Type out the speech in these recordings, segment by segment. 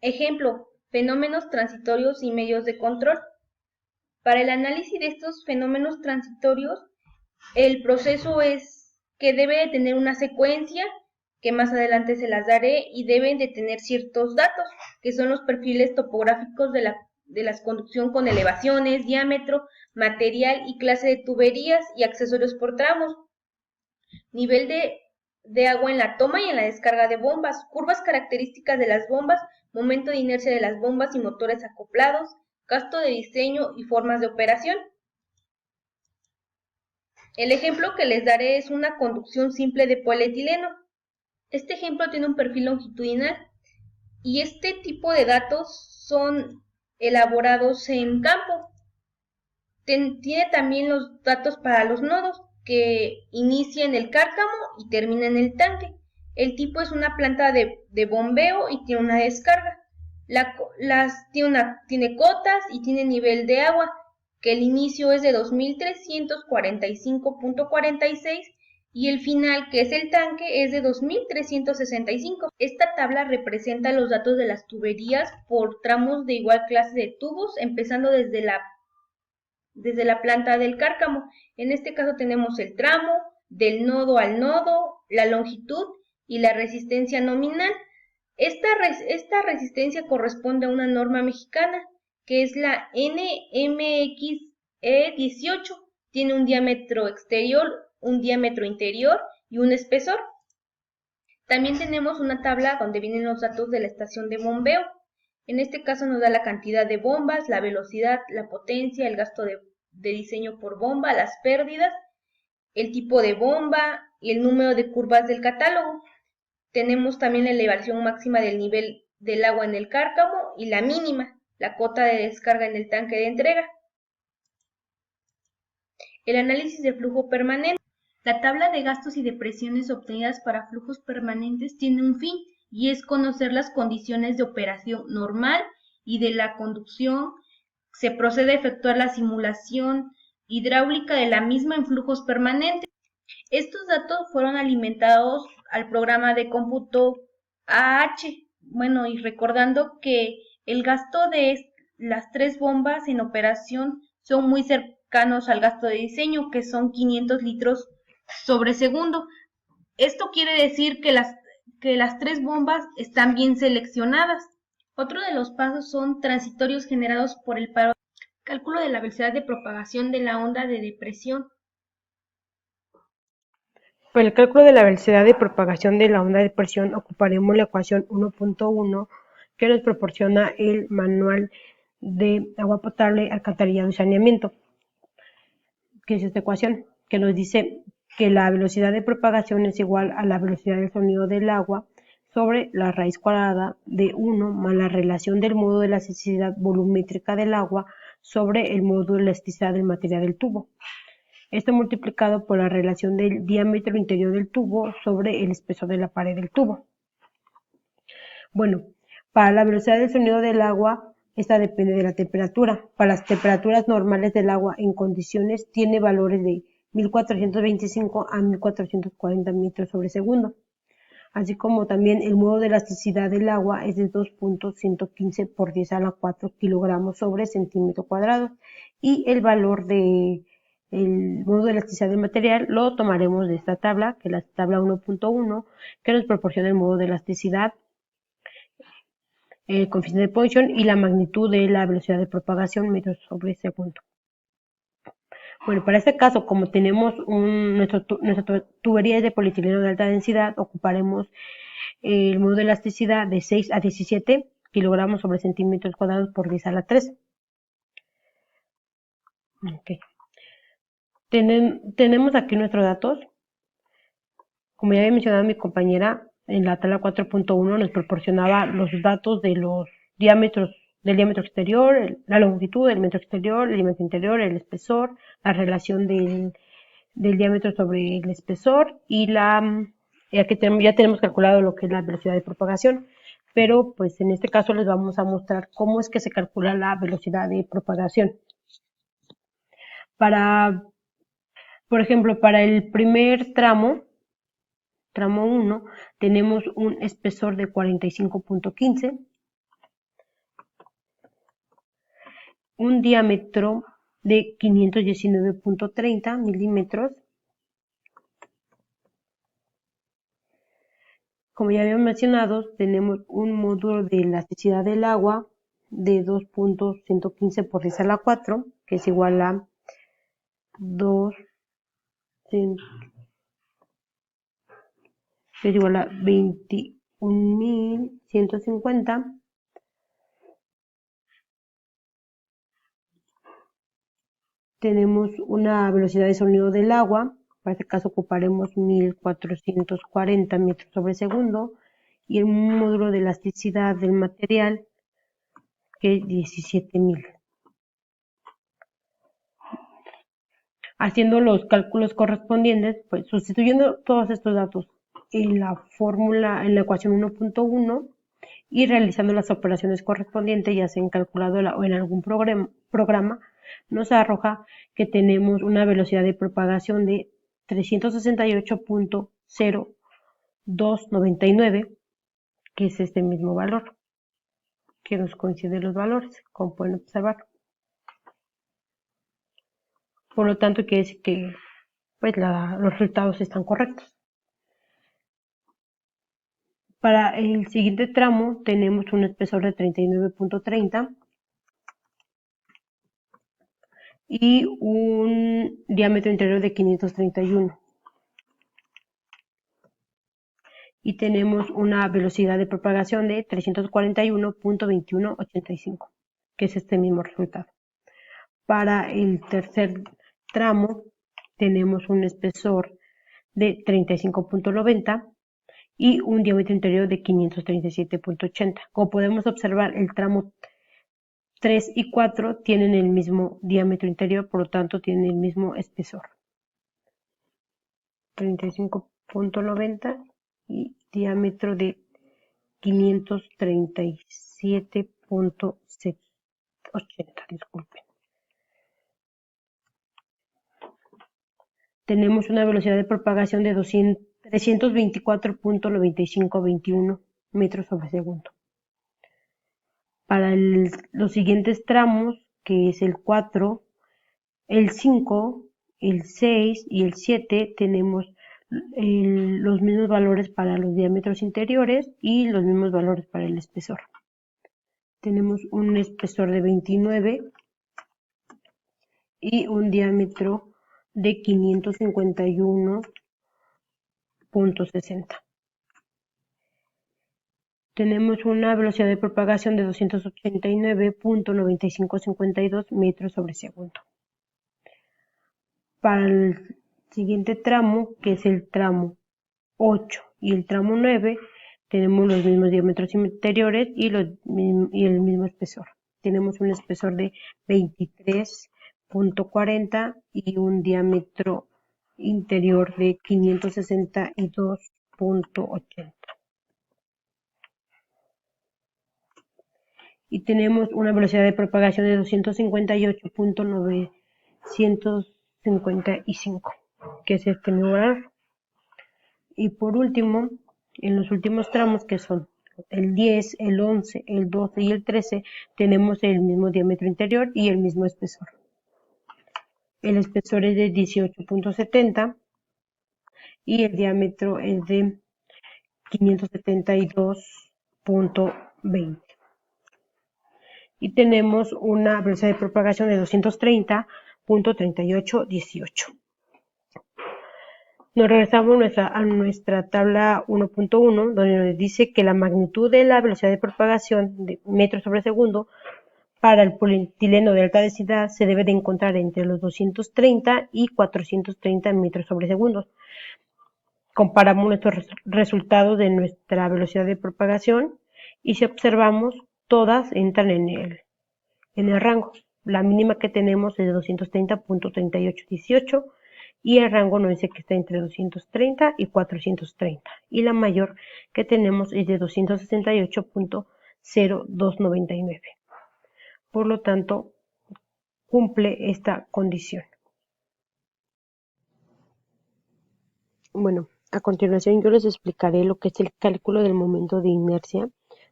Ejemplo, fenómenos transitorios y medios de control. Para el análisis de estos fenómenos transitorios, el proceso es que debe de tener una secuencia, que más adelante se las daré, y deben de tener ciertos datos, que son los perfiles topográficos de la conducción con elevaciones, diámetro, material y clase de tuberías y accesorios por tramos, nivel de agua en la toma y en la descarga de bombas, curvas características de las bombas, momento de inercia de las bombas y motores acoplados, gasto de diseño y formas de operación. El ejemplo que les daré es una conducción simple de polietileno. Este ejemplo tiene un perfil longitudinal y este tipo de datos son elaborados en campo. Tiene también los datos para los nodos que inicia en el cárcamo y termina en el tanque. El tipo es una planta de bombeo y tiene una descarga. Tiene cotas y tiene nivel de agua, que el inicio es de 2345.46 y el final, que es el tanque, es de 2365. Esta tabla representa los datos de las tuberías por tramos de igual clase de tubos, empezando desde la planta del cárcamo. En este caso tenemos el tramo, del nodo al nodo, la longitud y la resistencia nominal. Esta resistencia corresponde a una norma mexicana, que es la NMXE 18. Tiene un diámetro exterior, un diámetro interior y un espesor. También tenemos una tabla donde vienen los datos de la estación de bombeo. En este caso nos da la cantidad de bombas, la velocidad, la potencia, el gasto de diseño por bomba, las pérdidas, el tipo de bomba y el número de curvas del catálogo. Tenemos también la elevación máxima del nivel del agua en el cárcamo y la mínima, la cota de descarga en el tanque de entrega. El análisis de flujo permanente. La tabla de gastos y de presiones obtenidas para flujos permanentes tiene un fin, y es conocer las condiciones de operación normal y de la conducción. Se procede a efectuar la simulación hidráulica de la misma en flujos permanentes. Estos datos fueron alimentados al programa de cómputo AH. Bueno, y recordando que el gasto de las tres bombas en operación son muy cercanos al gasto de diseño, que son 500 litros sobre segundo. Esto quiere decir que las tres bombas están bien seleccionadas. Otro de los pasos son transitorios generados por el paro. Cálculo de la velocidad de propagación de la onda de depresión. Para el cálculo de la velocidad de propagación de la onda de presión ocuparemos la ecuación 1.1 que nos proporciona el Manual de Agua Potable, Alcantarillado y Saneamiento, que es esta ecuación, que nos dice que la velocidad de propagación es igual a la velocidad del sonido del agua sobre la raíz cuadrada de 1 más la relación del modo de elasticidad volumétrica del agua sobre el modo de elasticidad del material del tubo. Esto multiplicado por la relación del diámetro interior del tubo sobre el espesor de la pared del tubo. Bueno, para la velocidad del sonido del agua, esta depende de la temperatura. Para las temperaturas normales del agua en condiciones tiene valores de 1425 a 1440 metros sobre segundo. Así como también el modo de elasticidad del agua es de 2.115 por 10 a la 4 kilogramos sobre centímetro cuadrado. Y el valor de el modo de elasticidad del material lo tomaremos de esta tabla, que es la tabla 1.1, que nos proporciona el modo de elasticidad, el coeficiente de Poisson y la magnitud de la velocidad de propagación metros sobre segundo. Bueno, para este caso, como tenemos nuestra tubería es de polietileno de alta densidad, ocuparemos el modo de elasticidad de 6 a 17 kilogramos sobre centímetros cuadrados por 10 a la 3. Okay. Tenemos aquí nuestros datos. Como ya había mencionado mi compañera, en la tabla 4.1 nos proporcionaba los datos de los diámetros, del diámetro exterior, la longitud del metro exterior, el diámetro interior, el espesor, la relación del diámetro sobre el espesor y ya tenemos calculado lo que es la velocidad de propagación, pero pues en este caso les vamos a mostrar cómo es que se calcula la velocidad de propagación. Por ejemplo, para el primer tramo 1, tenemos un espesor de 45.15 un diámetro de 519.30 milímetros. Como ya habíamos mencionado, tenemos un módulo de elasticidad del agua de 2.115 por 10 a la 4, que es igual a 21.150. Tenemos una velocidad de sonido del agua, para este caso ocuparemos 1440 metros sobre segundo, y el módulo de elasticidad del material, que es 17.000. Haciendo los cálculos correspondientes, pues sustituyendo todos estos datos en la fórmula, en la ecuación 1.1, y realizando las operaciones correspondientes, ya sea en calculadora o en algún programa, nos arroja que tenemos una velocidad de propagación de 368.0299, que es este mismo valor, que nos coincide los valores, como pueden observar. Por lo tanto, quiere decir que pues, los resultados están correctos. Para el siguiente tramo tenemos un espesor de 39.30 y un diámetro interior de 531. Y tenemos una velocidad de propagación de 341.2185, que es este mismo resultado. Para el tercer tramo tenemos un espesor de 35.90 y un diámetro interior de 537.80. Como podemos observar, el tramo 3 y 4 tienen el mismo diámetro interior, por lo tanto tienen el mismo espesor. 35.90 y diámetro de 537.80, disculpen. Tenemos una velocidad de propagación de 324.9521 metros sobre segundo. Para los siguientes tramos, que es el 4, el 5, el 6 y el 7, tenemos los mismos valores para los diámetros interiores y los mismos valores para el espesor. Tenemos un espesor de 29 y un diámetro de 551.60. Tenemos una velocidad de propagación de 289.9552 metros sobre segundo. Para el siguiente tramo, que es el tramo 8 y el tramo 9, tenemos los mismos diámetros interiores y el mismo espesor. Tenemos un espesor de 23.40 y un diámetro interior de 562.80. Y tenemos una velocidad de propagación de 258.955, que es este mismo valor. Y por último, en los últimos tramos, que son el 10, el 11, el 12 y el 13, tenemos el mismo diámetro interior y el mismo espesor. El espesor es de 18.70 y el diámetro es de 572.20. Y tenemos una velocidad de propagación de 230.3818. Nos regresamos a nuestra tabla 1.1, donde nos dice que la magnitud de la velocidad de propagación de metros sobre segundo para el polietileno de alta densidad se debe de encontrar entre los 230 y 430 metros sobre segundo. Comparamos nuestros resultados de nuestra velocidad de propagación y si observamos, todas entran en el rango. La mínima que tenemos es de 230.3818 y el rango nos dice que está entre 230 y 430. Y la mayor que tenemos es de 268.0299. Por lo tanto, cumple esta condición. Bueno, a continuación yo les explicaré lo que es el cálculo del momento de inercia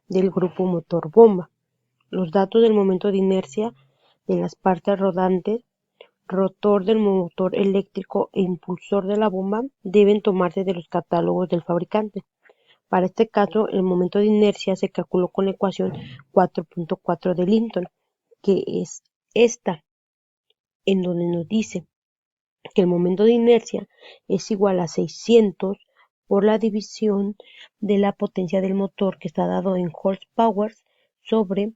del grupo motor bomba. Los datos del momento de inercia de las partes rodantes, rotor del motor eléctrico e impulsor de la bomba deben tomarse de los catálogos del fabricante. Para este caso, el momento de inercia se calculó con la ecuación 4.4 de Linton, que es esta, en donde nos dice que el momento de inercia es igual a 600 por la división de la potencia del motor, que está dado en horsepower, sobre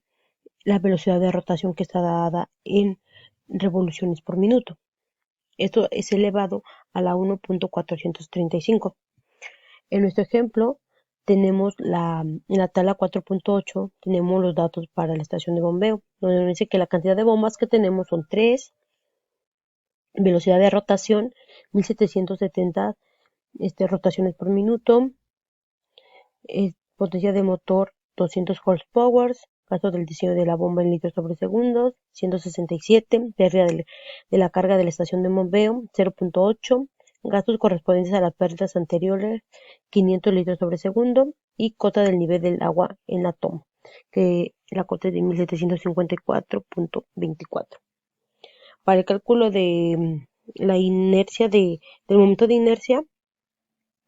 la velocidad de rotación, que está dada en revoluciones por minuto. Esto es elevado a la 1.435. En nuestro ejemplo tenemos en la tabla 4.8 tenemos los datos para la estación de bombeo, donde nos dice que la cantidad de bombas que tenemos son 3, velocidad de rotación 1770 rotaciones por minuto, potencia de motor 200 horsepower, gasto del diseño de la bomba en litros sobre segundos 167, pérdida de la carga de la estación de bombeo 0.8, gastos correspondientes a las pérdidas anteriores 500 litros sobre segundo, y cota del nivel del agua en la toma, que la cota es de 1754.24. Para el cálculo de la inercia del momento de inercia,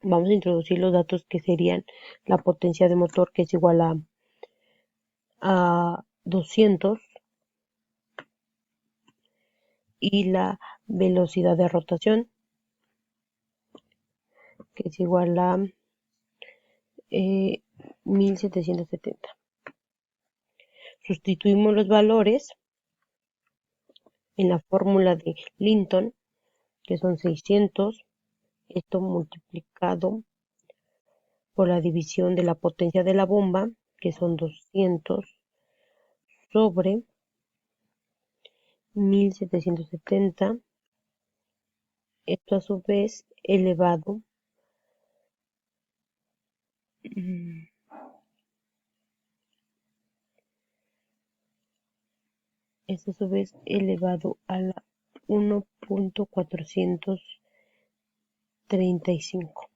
vamos a introducir los datos, que serían la potencia de motor, que es igual a 200, y la velocidad de rotación, que es igual a 1770. Sustituimos los valores en la fórmula de Linton, que son 600, esto multiplicado por la división de la potencia de la bomba, que son 200, sobre 1770, esto a su vez elevado a la 1.435.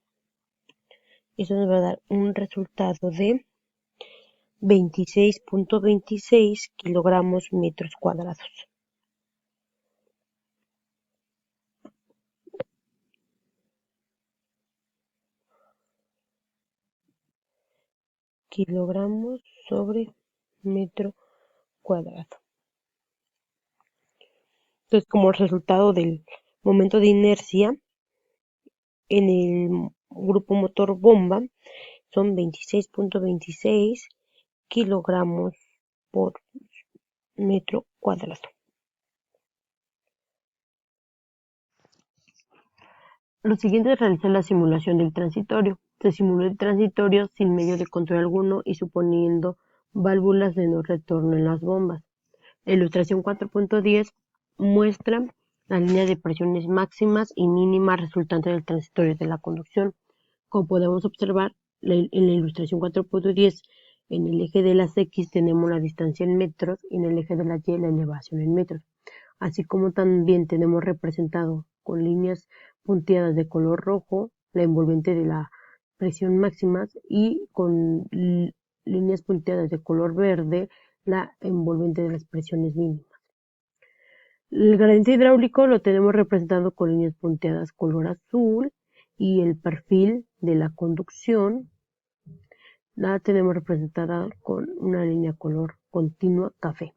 Eso nos va a dar un resultado de 26.26 kilogramos metros cuadrados. Kilogramos sobre metro cuadrado. Entonces, como resultado del momento de inercia en el grupo motor bomba, son 26.26 kilogramos por metro cuadrado. Lo siguiente es realizar la simulación del transitorio. Se simuló el transitorio sin medio de control alguno y suponiendo válvulas de no retorno en las bombas. La ilustración 4.10 muestra la línea de presiones máximas y mínimas resultantes del transitorio de la conducción. Como podemos observar en la ilustración 4.10, en el eje de las X tenemos la distancia en metros y en el eje de las Y la elevación en metros. Así como también tenemos representado con líneas punteadas de color rojo la envolvente de la presión máxima, y con líneas punteadas de color verde la envolvente de las presiones mínimas. El gradiente hidráulico lo tenemos representado con líneas punteadas color azul, y el perfil de la conducción la tenemos representada con una línea color continua café.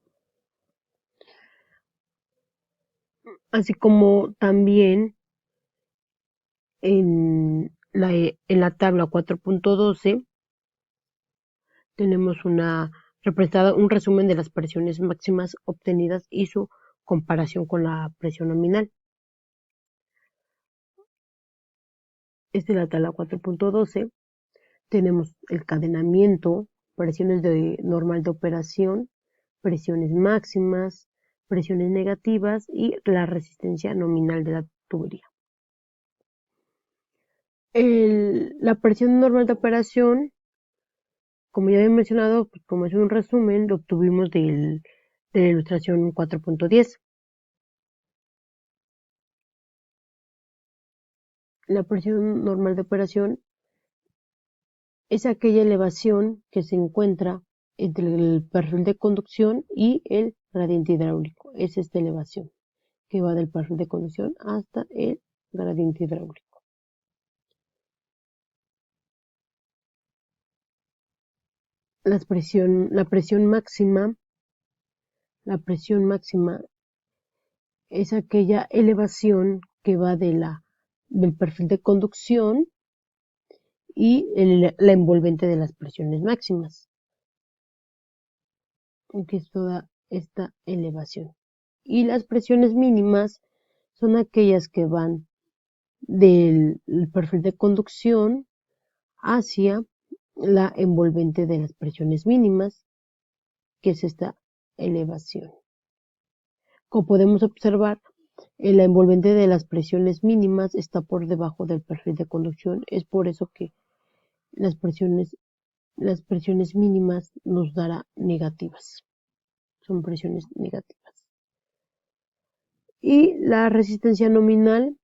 Así como también en la tabla 4.12 tenemos representada un resumen de las presiones máximas obtenidas y su comparación con la presión nominal. Esta es la tabla 4.12. Tenemos el cadenamiento, presiones normal de operación, presiones máximas, presiones negativas y la resistencia nominal de la tubería. La presión normal de operación, como ya he mencionado, pues como es un resumen, lo obtuvimos de la ilustración 4.10. La presión normal de operación es aquella elevación que se encuentra entre el perfil de conducción y el gradiente hidráulico. es esta elevación que va del perfil de conducción hasta el gradiente hidráulico. La presión máxima es aquella elevación que va del perfil de conducción y la envolvente de las presiones máximas, que es toda esta elevación. Y las presiones mínimas son aquellas que van del perfil de conducción hacia la envolvente de las presiones mínimas, que es esta elevación. Como podemos observar, la envolvente de las presiones mínimas está por debajo del perfil de conducción. Es por eso que las presiones mínimas nos dará negativas. Son presiones negativas. Y la resistencia nominal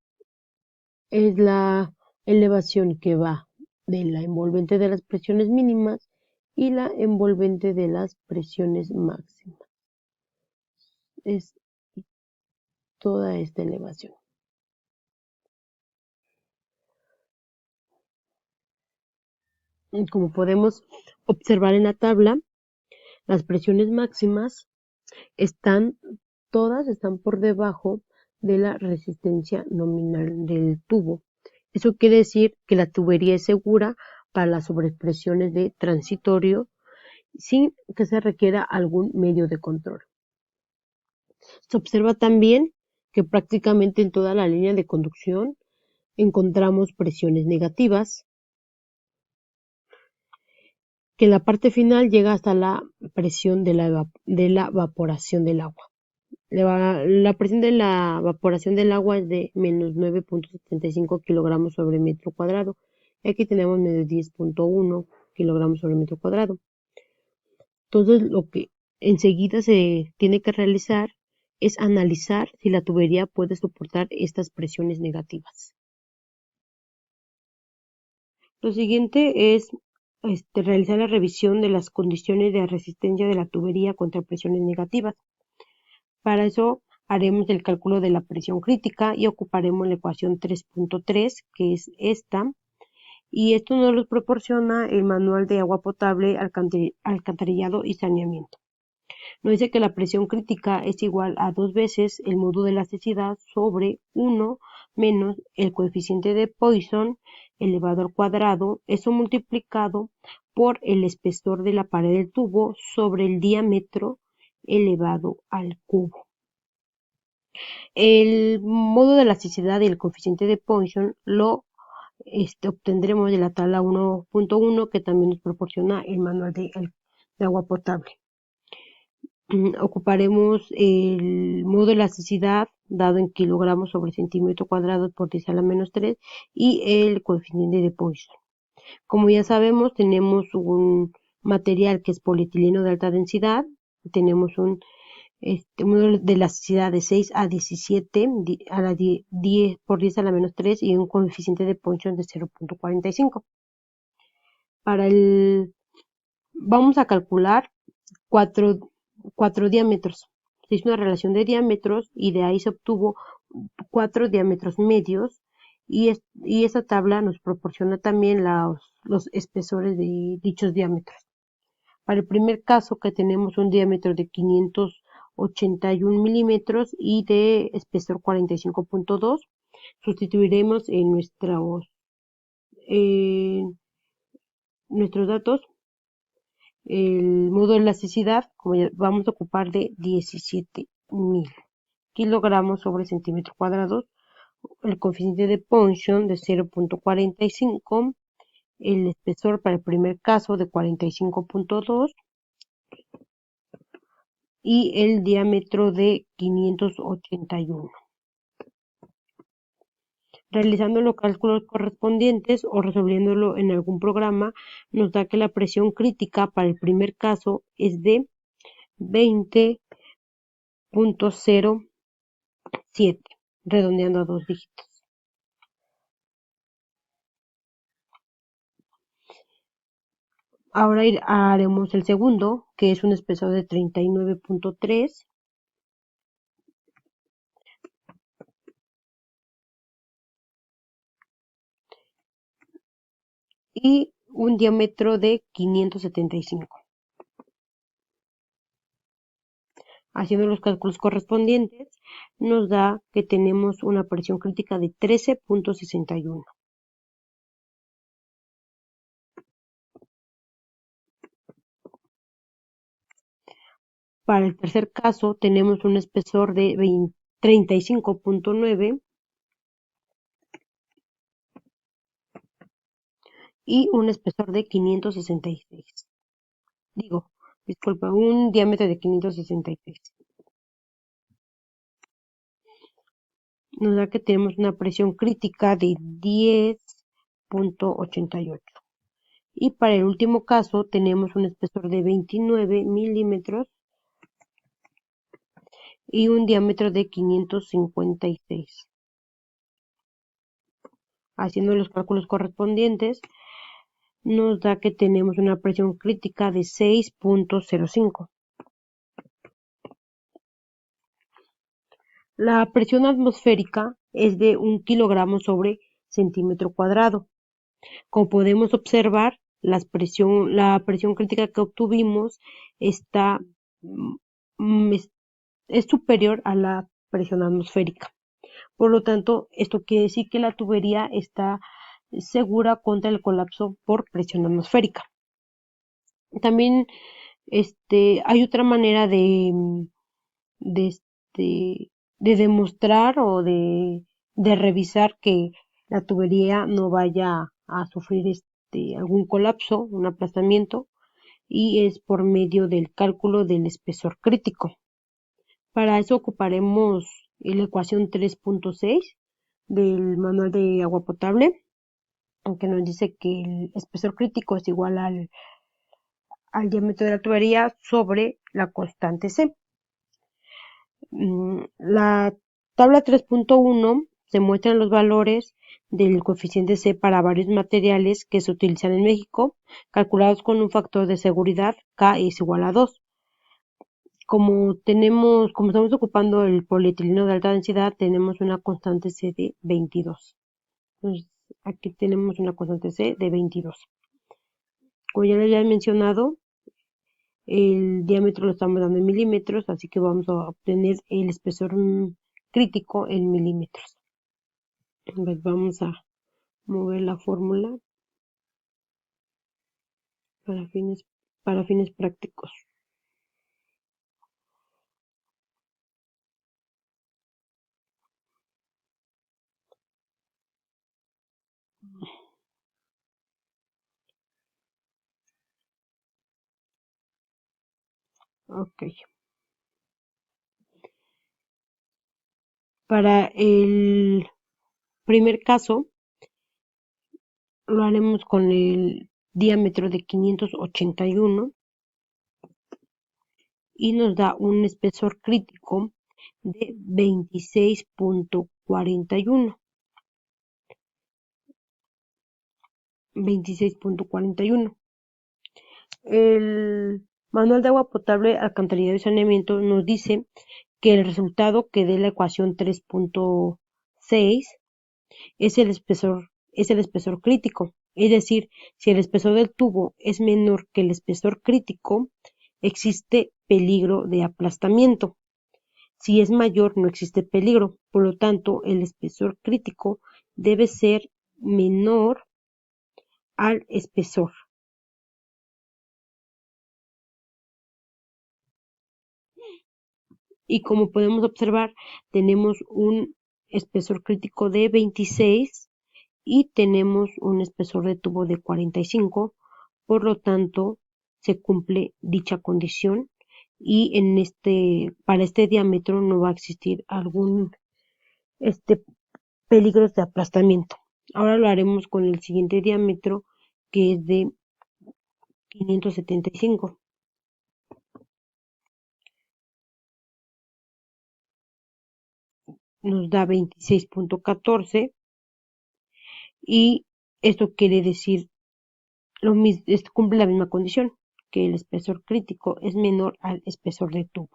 es la elevación que va de la envolvente de las presiones mínimas y la envolvente de las presiones máximas. Es toda esta elevación. Como podemos observar en la tabla, las presiones máximas todas están por debajo de la resistencia nominal del tubo. Eso quiere decir que la tubería es segura para las sobrepresiones de transitorio sin que se requiera algún medio de control. Se observa también que prácticamente en toda la línea de conducción encontramos presiones negativas, que en la parte final llega hasta la presión de la evaporación del agua. La presión de la evaporación del agua es de menos 9.75 kilogramos sobre metro cuadrado. Y aquí tenemos menos 10.1 kilogramos sobre metro cuadrado. Entonces, lo que enseguida se tiene que realizar es analizar si la tubería puede soportar estas presiones negativas. Lo siguiente es realizar la revisión de las condiciones de resistencia de la tubería contra presiones negativas. Para eso haremos el cálculo de la presión crítica y ocuparemos la ecuación 3.3, que es esta, y esto nos lo proporciona el manual de agua potable, alcantarillado y saneamiento. Nos dice que la presión crítica es igual a 2 veces el módulo de elasticidad sobre 1 menos el coeficiente de Poisson elevado al cuadrado, eso multiplicado por el espesor de la pared del tubo sobre el diámetro elevado al cubo. El módulo de elasticidad y el coeficiente de Poisson lo obtendremos de la tabla 1.1 que también nos proporciona el manual de agua potable. Ocuparemos el módulo de elasticidad dado en kilogramos sobre centímetro cuadrado por 10 a la menos 3 y el coeficiente de Poisson. Como ya sabemos, tenemos un material que es polietileno de alta densidad, tenemos un módulo de elasticidad de 6 a 17 a la 10 por 10 a la menos 3 y un coeficiente de Poisson de 0.45. Vamos a calcular 4 diámetros. Se hizo una relación de diámetros y de ahí se obtuvo 4 diámetros medios y esta tabla nos proporciona también los espesores de dichos diámetros. Para el primer caso, que tenemos un diámetro de 581 milímetros y de espesor 45.2, sustituiremos en nuestros datos el módulo de elasticidad, como ya vamos a ocupar de 17.000 kilogramos sobre centímetro cuadrado, el coeficiente de Poisson de 0.45, el espesor para el primer caso de 45.2 y el diámetro de 581. Realizando los cálculos correspondientes o resolviéndolo en algún programa, nos da que la presión crítica para el primer caso es de 20.07, redondeando a 2 dígitos. Ahora haremos el segundo, que es un espesor de 39.3 y un diámetro de 575. Haciendo los cálculos correspondientes, nos da que tenemos una presión crítica de 13.61. Para el tercer caso, tenemos un espesor de 35.9 y un espesor de 566. Disculpa, un diámetro de 566. Nos da que tenemos una presión crítica de 10.88. Y para el último caso tenemos un espesor de 29 milímetros y un diámetro de 556. Haciendo los cálculos correspondientes, nos da que tenemos una presión crítica de 6.05. La presión atmosférica es de 1 kilogramo sobre centímetro cuadrado. Como podemos observar, la presión crítica que obtuvimos está, es superior a la presión atmosférica. Por lo tanto, esto quiere decir que la tubería está segura contra el colapso por presión atmosférica. También hay otra manera de, de demostrar o de revisar que la tubería no vaya a sufrir algún colapso, un aplastamiento, y es por medio del cálculo del espesor crítico. Para eso ocuparemos la ecuación 3.6 del manual de agua potable, que nos dice que el espesor crítico es igual al diámetro de la tubería sobre la constante C. La tabla 3.1 se muestran los valores del coeficiente C para varios materiales que se utilizan en México, calculados con un factor de seguridad K es igual a 2. Como estamos ocupando el polietileno de alta densidad, tenemos una constante C de 22. Entonces, aquí tenemos una constante C de 22. Como ya lo había mencionado, el diámetro lo estamos dando en milímetros, así que vamos a obtener el espesor crítico en milímetros. Entonces vamos a mover la fórmula para fines prácticos. Ok. Para el primer caso, lo haremos con el diámetro de 581 y nos da un espesor crítico de 26.41. 26.41. El manual de agua potable, alcantarillado y saneamiento nos dice que el resultado que dé la ecuación 3.6 es el espesor crítico. Es decir, si el espesor del tubo es menor que el espesor crítico, existe peligro de aplastamiento. Si es mayor, no existe peligro. Por lo tanto, el espesor crítico debe ser menor al espesor. Y como podemos observar, tenemos un espesor crítico de 26 y tenemos un espesor de tubo de 45, por lo tanto se cumple dicha condición y para este diámetro no va a existir algún peligros de aplastamiento. Ahora lo haremos con el siguiente diámetro, que es de 575. Nos da 26.14 y esto quiere decir cumple la misma condición, que el espesor crítico es menor al espesor de tubo.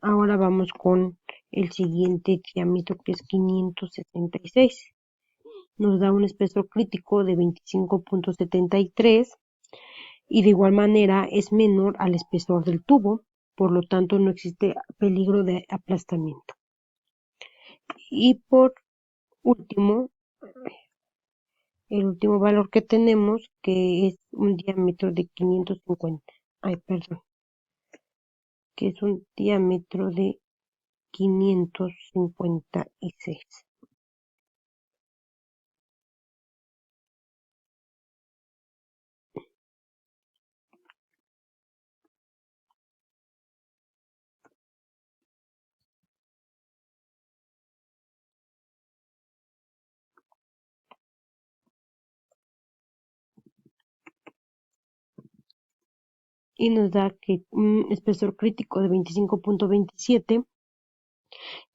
Ahora vamos con el siguiente diámetro, que es 576. nos da un espesor crítico de 25.73 y de igual manera es menor al espesor del tubo, por lo tanto no existe peligro de aplastamiento. Y por último, el último valor que tenemos, que es un diámetro de 556. Y nos da que un espesor crítico de 25.27,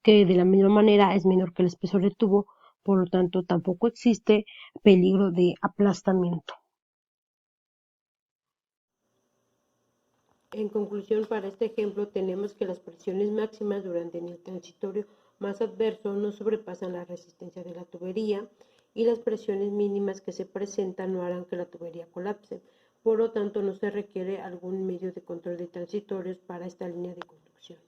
que de la misma manera es menor que el espesor del tubo, por lo tanto tampoco existe peligro de aplastamiento. En conclusión, para este ejemplo tenemos que las presiones máximas durante el transitorio más adverso no sobrepasan la resistencia de la tubería y las presiones mínimas que se presentan no harán que la tubería colapse. Por lo tanto, no se requiere algún medio de control de transitorios para esta línea de conducción.